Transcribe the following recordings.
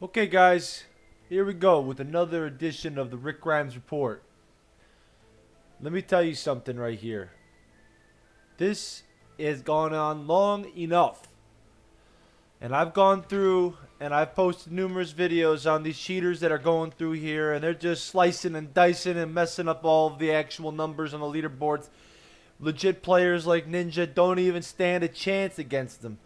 Okay, guys, here we go with another edition of the Rick Grimes Report. Let me tell you something right here. This has gone on long enough. And I've gone through and I've posted numerous videos on these cheaters that are going through here, and they're just slicing and dicing and messing up all of the actual numbers on the leaderboards. Legit players like Ninja don't even stand a chance against them.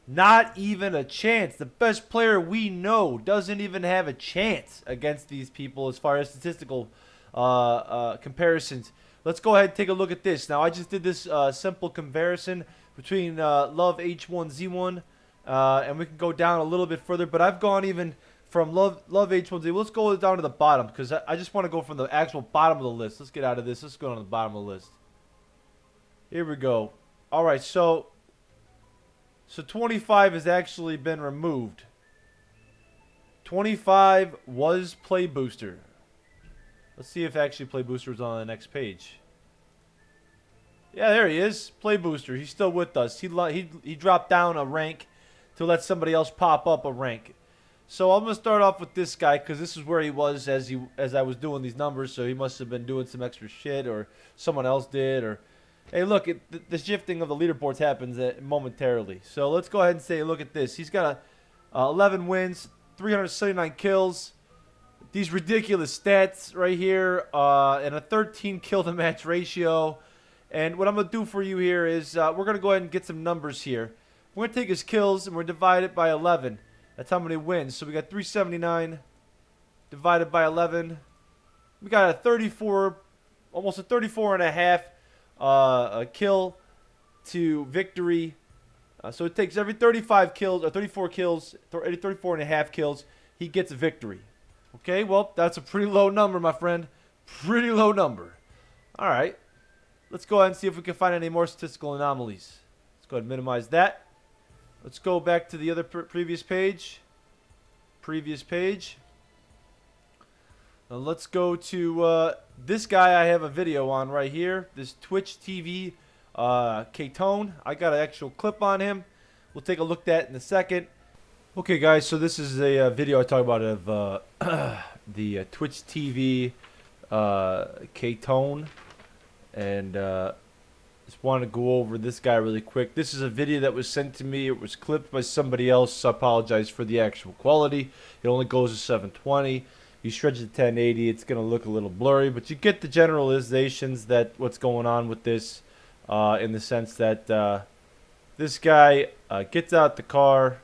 Not even a chance. The best player we know doesn't even have a chance against these people as far as statistical comparisons. Let's go ahead and take a look at this. Now, I just did this simple comparison between Love H1Z1, and we can go down a little bit further, but I've gone even from Love H1Z1. Let's go down to the bottom because I just want to go from the actual bottom of the list. Let's get out of this. Let's go down to the bottom of the list. Here we go. All right, so 25 has actually been removed. 25 was Play Booster. Let's see if actually Play Booster is on the next page. Yeah, there he is. Play Booster. He's still with us. He dropped down a rank to let somebody else pop up a rank. So I'm gonna start off with this guy because this is where he was as I was doing these numbers. So he must have been doing some extra shit, or someone else did, or. Hey, look, the shifting of the leaderboards happens momentarily. So let's go ahead and say, look at this. He's got 11 wins, 379 kills, these ridiculous stats right here, and a 13 kill-to-match ratio. And what I'm going to do for you here is we're going to go ahead and get some numbers here. We're going to take his kills, and we're going to divide it by 11. That's how many wins. So we got 379 divided by 11. We got a 34, almost a 34 and a half. A kill to victory. So it takes every 35 kills, or 34 kills, 34 and a half kills, he gets a victory. Okay, well, that's a pretty low number, my friend. Pretty low number. All right. Let's go ahead and see if we can find any more statistical anomalies. Let's go ahead and minimize that. Let's go back to the other previous page. Previous page. Now let's go to this guy I have a video on right here. This Twitch TV K-Tone. I got an actual clip on him. We'll take a look at that in a second. Okay, guys, so this is a video I talk about of the Twitch TV K-Tone. And just want to go over this guy really quick. This is a video that was sent to me. It was clipped by somebody else. So I apologize for the actual quality. It only goes to 720. You stretch it to 1080, it's going to look a little blurry, but you get the generalizations that what's going on with this in the sense that this guy gets out the car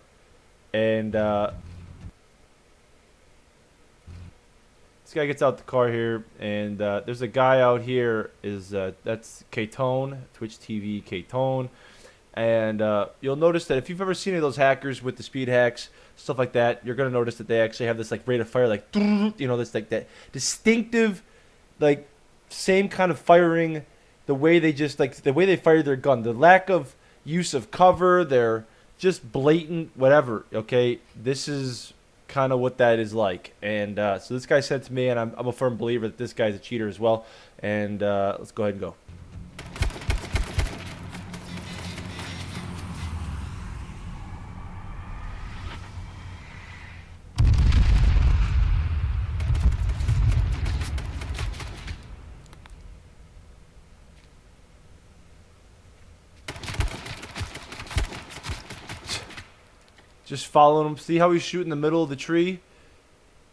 and this guy gets out the car here, and there's a guy out here, that's K-Tone, Twitch TV K-Tone. And you'll notice that if you've ever seen any of those hackers with the speed hacks, stuff like that, you're gonna notice that they actually have this like rate of fire, like, you know, this like that distinctive, like same kind of firing, the way they just like the way they fire their gun, the lack of use of cover, they're just blatant whatever. Okay, this is kind of what that is like. And so this guy said to me, and I'm a firm believer that this guy's a cheater as well. And let's go ahead and go. Just following him. See how he's shooting in the middle of the tree?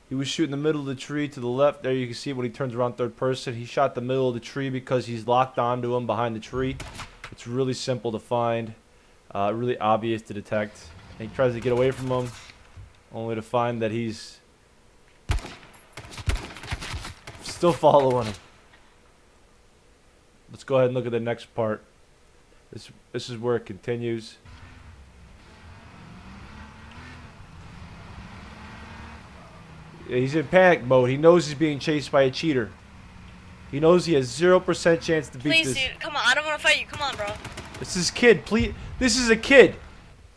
He was shooting the middle of the tree to the left. There you can see when he turns around third person. He shot the middle of the tree because he's locked onto him behind the tree. It's really simple to find. Really obvious to detect. And he tries to get away from him. Only to find that he's still following him. Let's go ahead and look at the next part. This is where it continues. He's in panic mode. He knows he's being chased by a cheater. He knows he has 0% chance to beat this. Please, dude, come on. I don't want to fight you. Come on, bro. This is kid. Please. This is a kid.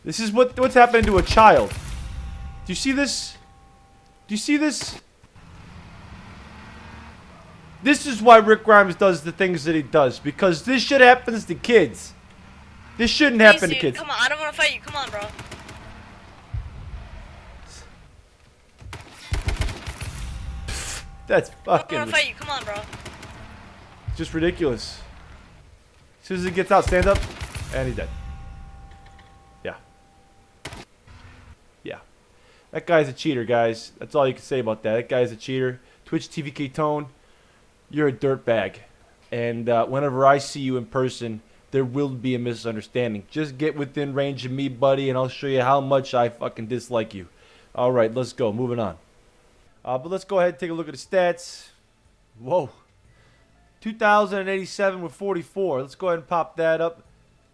This is what's happening to a child. Do you see this? Do you see this? This is why Rick Grimes does the things that he does, because this shit happens to kids. This shouldn't happen to kids. Come on, I don't want to fight you. Come on, bro. That's I fucking don't wanna fight you. Come on, bro. just ridiculous. As soon as he gets out, stand up, and he's dead. Yeah. Yeah. That guy's a cheater, guys. That's all you can say about that. That guy's a cheater. Twitch TVK Tone, you're a dirtbag. And whenever I see you in person, there will be a misunderstanding. Just get within range of me, buddy, and I'll show you how much I fucking dislike you. All right, let's go. Moving on. But let's go ahead and take a look at the stats. Whoa. 2,087 with 44. Let's go ahead and pop that up.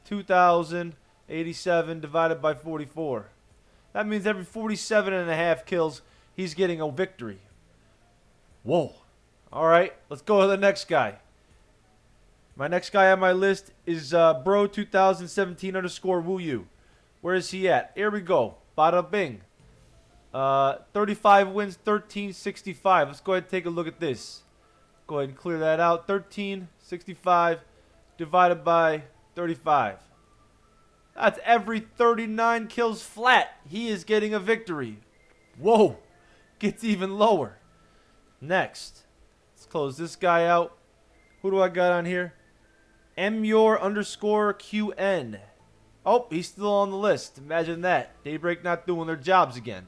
2,087 divided by 44. That means every 47.5 kills, he's getting a victory. Whoa. All right, let's go to the next guy. My next guy on my list is bro2017_wooyou. Where is he at? Here we go. Bada bing. 35 wins, 1365. Let's go ahead and take a look at this. Go ahead and clear that out. 1365 divided by 35. That's every 39 kills flat. He is getting a victory. Whoa. Gets even lower. Next. Let's close this guy out. Who do I got on here? MYOR_QN. Oh, he's still on the list. Imagine that. Daybreak not doing their jobs again.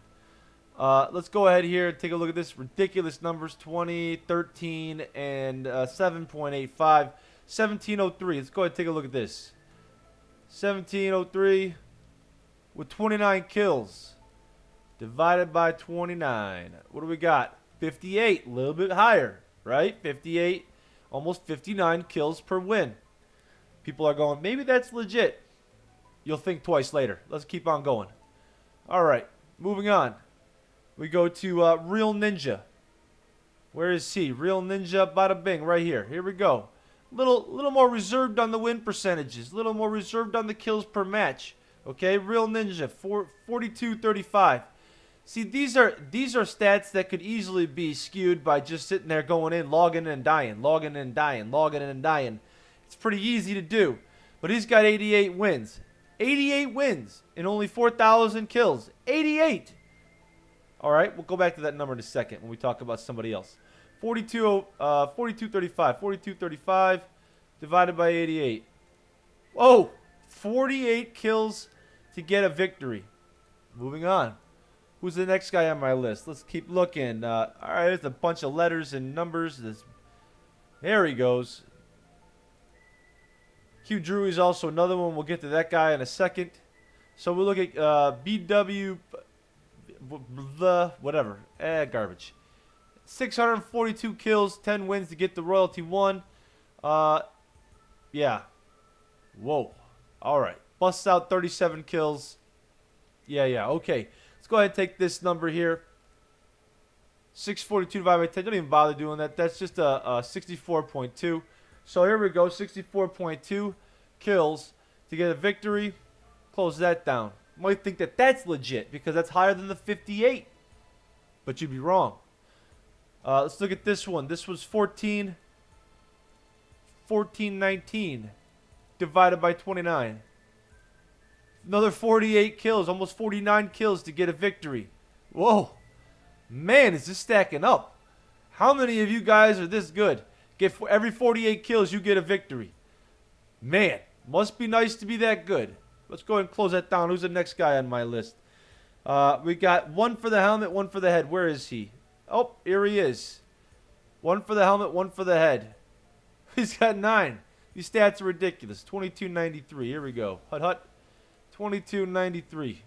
Let's go ahead here and take a look at this. Ridiculous numbers. 20, 13, and 7.85. 1703. Let's go ahead and take a look at this. 1703 with 29 kills. Divided by 29. What do we got? 58. A little bit higher, right? 58. Almost 59 kills per win. People are going, maybe that's legit. You'll think twice later. Let's keep on going. All right, moving on. We go to Real Ninja. Where is he? Real Ninja, bada bing, right here. Here we go. Little more reserved on the win percentages. A little more reserved on the kills per match. Okay, Real Ninja, 42-35. See, these are stats that could easily be skewed by just sitting there going in, logging in and dying, logging in and dying, logging in and dying. It's pretty easy to do. But he's got 88 wins. 88 wins in only 4,000 kills. 88! All right, we'll go back to that number in a second when we talk about somebody else. 42-35 divided by 88. Whoa! 48 kills to get a victory. Moving on. Who's the next guy on my list? Let's keep looking. All right, there's a bunch of letters and numbers. There he goes. Q Drew is also another one. We'll get to that guy in a second. So we'll look at BW, whatever. Garbage. 642 kills, 10 wins to get the Royalty 1. Yeah. Whoa. All right. Busts out 37 kills. Yeah. Okay. Let's go ahead and take this number here. 642 divided by 10. Don't even bother doing that. That's just a 64.2. So here we go. 64.2 kills to get a victory. Close that down. You might think that that's legit because that's higher than the 58. But you'd be wrong. Let's look at this one. This was 1419 divided by 29. Another 48 kills, almost 49 kills to get a victory. Whoa. Man, is this stacking up. How many of you guys are this good? Every 48 kills, you get a victory. Man, must be nice to be that good. Let's go ahead and close that down. Who's the next guy on my list? We got one for the helmet, one for the head. Where is he? Oh, here he is. One for the helmet, one for the head. He's got 9. These stats are ridiculous. 2293. Here we go. Hut. 2293.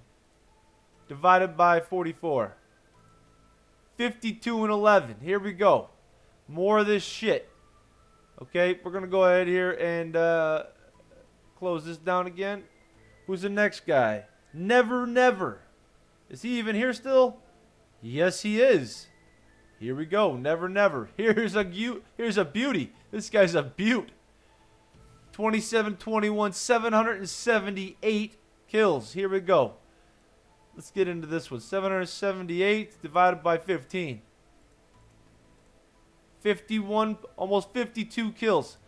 Divided by 44. 52 and 11. Here we go. More of this shit. Okay, we're going to go ahead here and close this down again. Who's the next guy? Never. Is he even here still? Yes, he is. Here we go. Never. Here's a beauty. This guy's a beaut. 27-21, 778 kills. Here we go. Let's get into this one. 778 divided by 15. 51, almost 52 kills.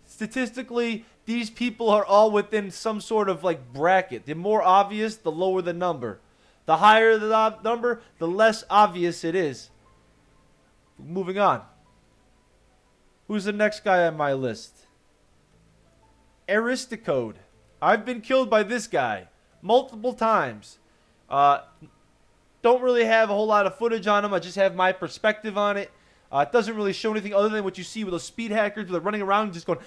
Statistically, these people are all within some sort of like bracket. The more obvious, the lower the number. The higher the number, the less obvious it is. Moving on. Who's the next guy on my list? Aristocode. I've been killed by this guy multiple times. Don't really have a whole lot of footage on him. I just have my perspective on it. It doesn't really show anything other than what you see with those speed hackers where they're running around just going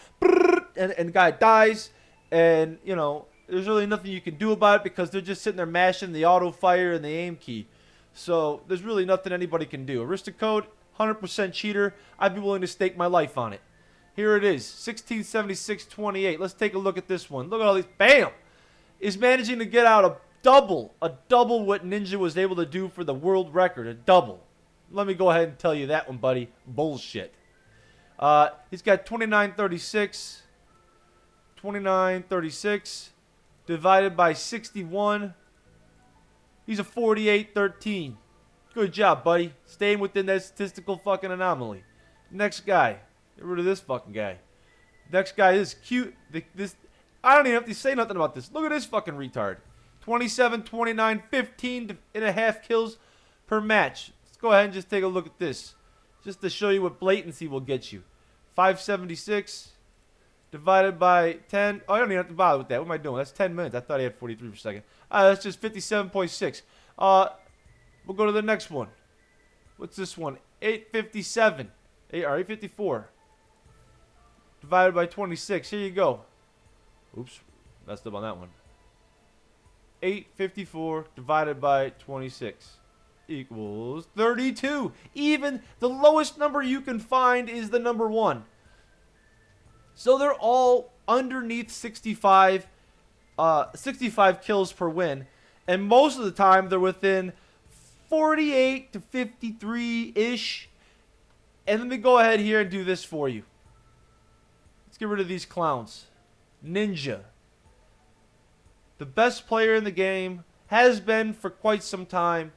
and the guy dies. And, you know, there's really nothing you can do about it because they're just sitting there mashing the auto fire and the aim key. So there's really nothing anybody can do. Aristocode, 100% cheater. I'd be willing to stake my life on it. Here it is, 1676.28. Let's take a look at this one. Look at all these. Bam! Is managing to get out a double what Ninja was able to do for the world record. A double. Let me go ahead and tell you that one, buddy. Bullshit. He's got 2936. 2936 divided by 61. He's a 4813. Good job, buddy. Staying within that statistical fucking anomaly. Next guy. Get rid of this fucking guy. Next guy is cute. I don't even have to say nothing about this. Look at this fucking retard. 27, 29, 15 and a half kills per match. Let's go ahead and just take a look at this. Just to show you what blatancy will get you. 576 divided by 10. Oh, I don't even have to bother with that. What am I doing? That's 10 minutes. I thought he had 43 per second. That's just 57.6. We'll go to the next one. What's this one? 857. 854. Divided by 26. Here you go. Oops. Messed up on that one. 854 divided by 26 equals 32. Even the lowest number you can find is the number 1. So they're all underneath 65 kills per win. And most of the time they're within 48 to 53-ish. And let me go ahead here and do this for you. Let's get rid of these clowns. Ninja. The best player in the game. Has been for quite some time.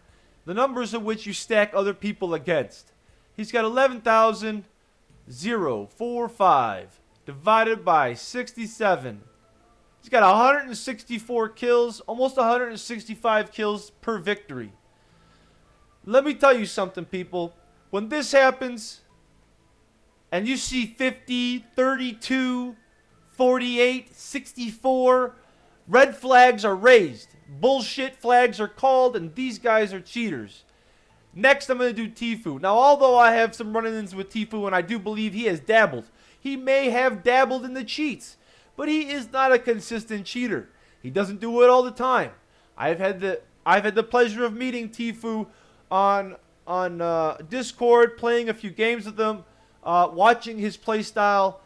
The numbers of which you stack other people against. He's got 11,045 divided by 67. He's got 164 kills. Almost 165 kills per victory. Let me tell you something, people. When this happens, and you see 50, 32, 48, 64, red flags are raised. Bullshit flags are called, and these guys are cheaters. Next, I'm going to do Tfue. Now, although I have some run-ins with Tfue, and I do believe he has dabbled, he may have dabbled in the cheats, but he is not a consistent cheater. He doesn't do it all the time. I've had the pleasure of meeting Tfue on Discord, playing a few games with him, watching his play style.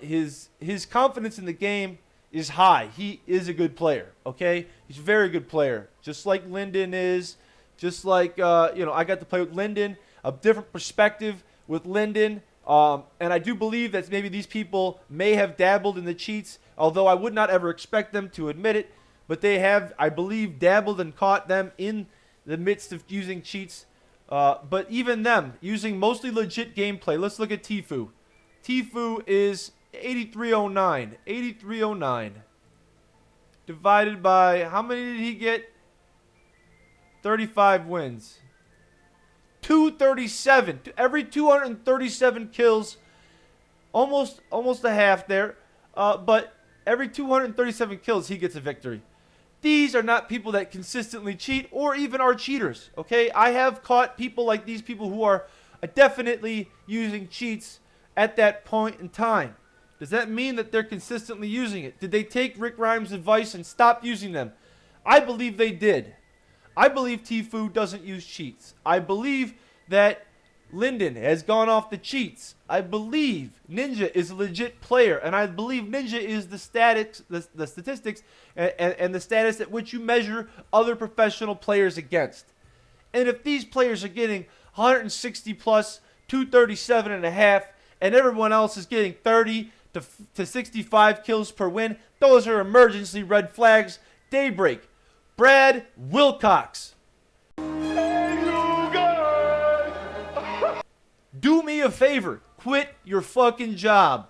His confidence in the game is high. He is a good player, okay? He's a very good player, just like Lyndon is. Just like, I got to play with Lyndon, a different perspective with Lyndon. And I do believe that maybe these people may have dabbled in the cheats, although I would not ever expect them to admit it. But they have, I believe, dabbled and caught them in the midst of using cheats. But even them, using mostly legit gameplay. Let's look at Tfue. Tfue is 8309. 8309. Divided by, how many did he get? 35 wins. 237. Every 237 kills, almost a half there. But every 237 kills, he gets a victory. These are not people that consistently cheat or even are cheaters, okay? I have caught people like these people who are definitely using cheats at that point in time. Does that mean that they're consistently using it? Did they take Rick Grimes' advice and stop using them? I believe they did. I believe Tfue doesn't use cheats. I believe that Lyndon has gone off the cheats. I believe Ninja is a legit player, and I believe Ninja is the statistics and the status at which you measure other professional players against. And if these players are getting 160 plus, 237 and a half, and everyone else is getting 30 to 65 kills per win, those are emergency red flags. Daybreak. Brad Wilcox. Do me a favor. Quit your fucking job.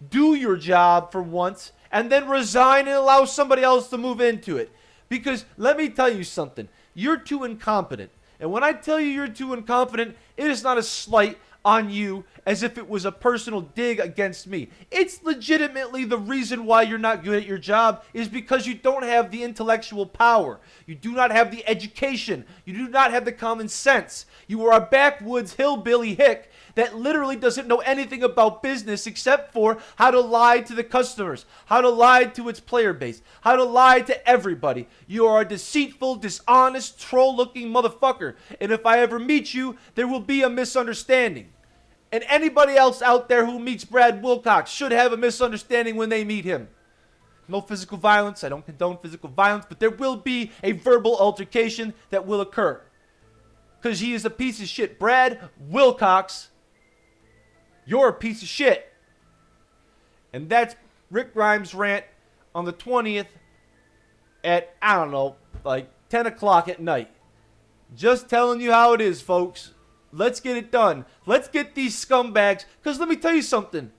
Do your job for once and then resign and allow somebody else to move into it. Because let me tell you something. You're too incompetent. And when I tell you you're too incompetent, it is not a slight on you as if it was a personal dig against me. It's legitimately the reason why you're not good at your job is because you don't have the intellectual power. You do not have the education. You do not have the common sense. You are a backwoods hillbilly hick that literally doesn't know anything about business except for how to lie to the customers, how to lie to its player base, how to lie to everybody. You are a deceitful, dishonest, troll-looking motherfucker. And if I ever meet you, there will be a misunderstanding. And anybody else out there who meets Brad WILCOX should have a misunderstanding when they meet him. No physical violence. I don't condone physical violence, but there will be a verbal altercation that will occur. Because he is a piece of shit. Brad WILCOX, you're a piece of shit. And that's Rick Grimes' rant on the 20th at, I don't know, like 10 o'clock at night. Just telling you how it is, folks. Let's get it done. Let's get these scumbags. Because let me tell you something.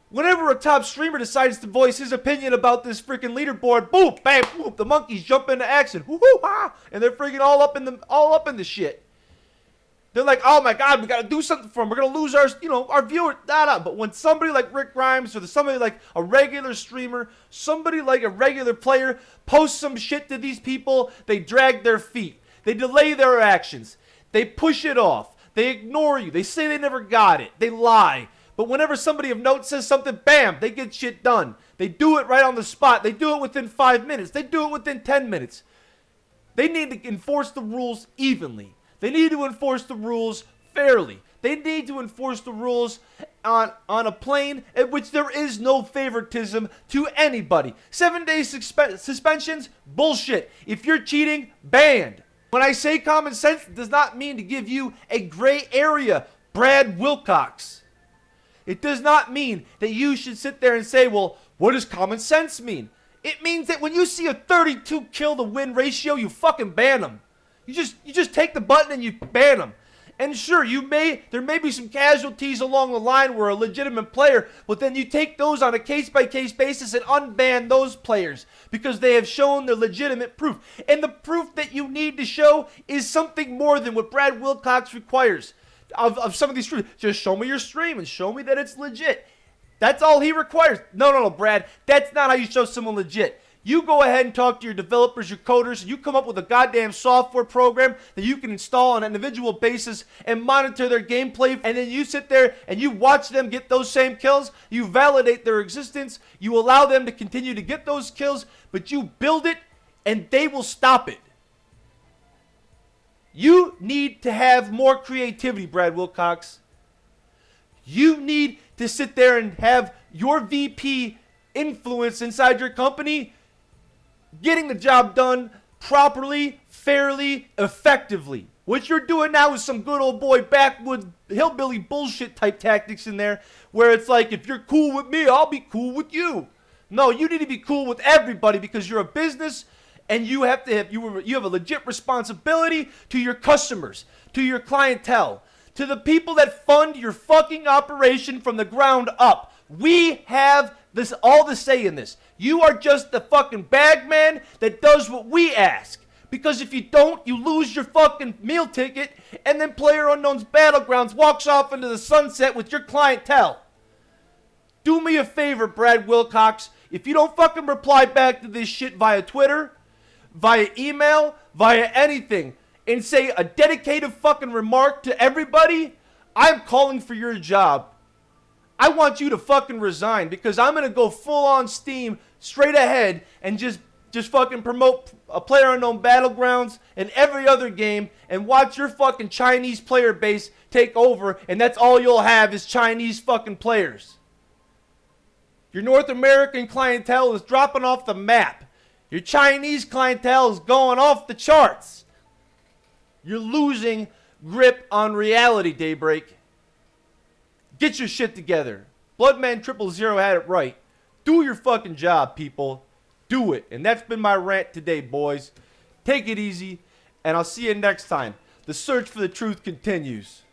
Whenever a top streamer decides to voice his opinion about this freaking leaderboard, boom, bam, boom, the monkeys jump into action. Woo-hoo, ah, and they're freaking all up in the shit. They're like, oh my God, we got to do something for them. We're going to lose our, our viewers. But when somebody like Rick Grimes or somebody like a regular streamer, somebody like a regular player posts some shit to these people, they drag their feet. They delay their actions. They push it off. They ignore you. They say they never got it. They lie. But whenever somebody of note says something, bam, they get shit done. They do it right on the spot. They do it within 5 minutes. They do it within 10 minutes. They need to enforce the rules evenly. They need to enforce the rules fairly. They need to enforce the rules on a plane at which there is no favoritism to anybody. 7-day suspensions? Bullshit. If you're cheating, banned. When I say common sense, it does not mean to give you a gray area, Brad WILCOX. It does not mean that you should sit there and say, well, what does common sense mean? It means that when you see a 32 kill to win ratio, you fucking ban them. You just take the button and you ban them. And sure, there may be some casualties along the line where a legitimate player, but then you take those on a case-by-case basis and unban those players because they have shown their legitimate proof. And the proof that you need to show is something more than what Brad WILCOX requires of some of these streams. Just show me your stream and show me that it's legit. That's all he requires. No, Brad. That's not how you show someone legit. You go ahead and talk to your developers, your coders, and you come up with a goddamn software program that you can install on an individual basis and monitor their gameplay. And then you sit there and you watch them get those same kills. You validate their existence. You allow them to continue to get those kills, but you build it and they will stop it. You need to have more creativity, Brad WILCOX. You need to sit there and have your VP influence inside your company getting the job done properly, fairly, effectively. What you're doing now is some good old boy backwoods hillbilly bullshit type tactics in there where it's like, if you're cool with me, I'll be cool with you. No, you need to be cool with everybody because you're a business and you have a legit responsibility to your customers, to your clientele, to the people that fund your fucking operation from the ground up. We have all the say in this. You are just the fucking bag man that does what we ask. Because if you don't, you lose your fucking meal ticket, and then PlayerUnknown's Battlegrounds walks off into the sunset with your clientele. Do me a favor, Brad WILCOX. If you don't fucking reply back to this shit via Twitter, via email, via anything, and say a dedicated fucking remark to everybody, I'm calling for your job. I want you to fucking resign because I'm going to go full on steam straight ahead and just fucking promote a PlayerUnknown Battlegrounds and every other game and watch your fucking Chinese player base take over, and that's all you'll have is Chinese fucking players. Your North American clientele is dropping off the map. Your Chinese clientele is going off the charts. You're losing grip on reality, Daybreak. Get your shit together. Bloodman000 had it right. Do your fucking job, people. Do it. And that's been my rant today, boys. Take it easy, and I'll see you next time. The search for the truth continues.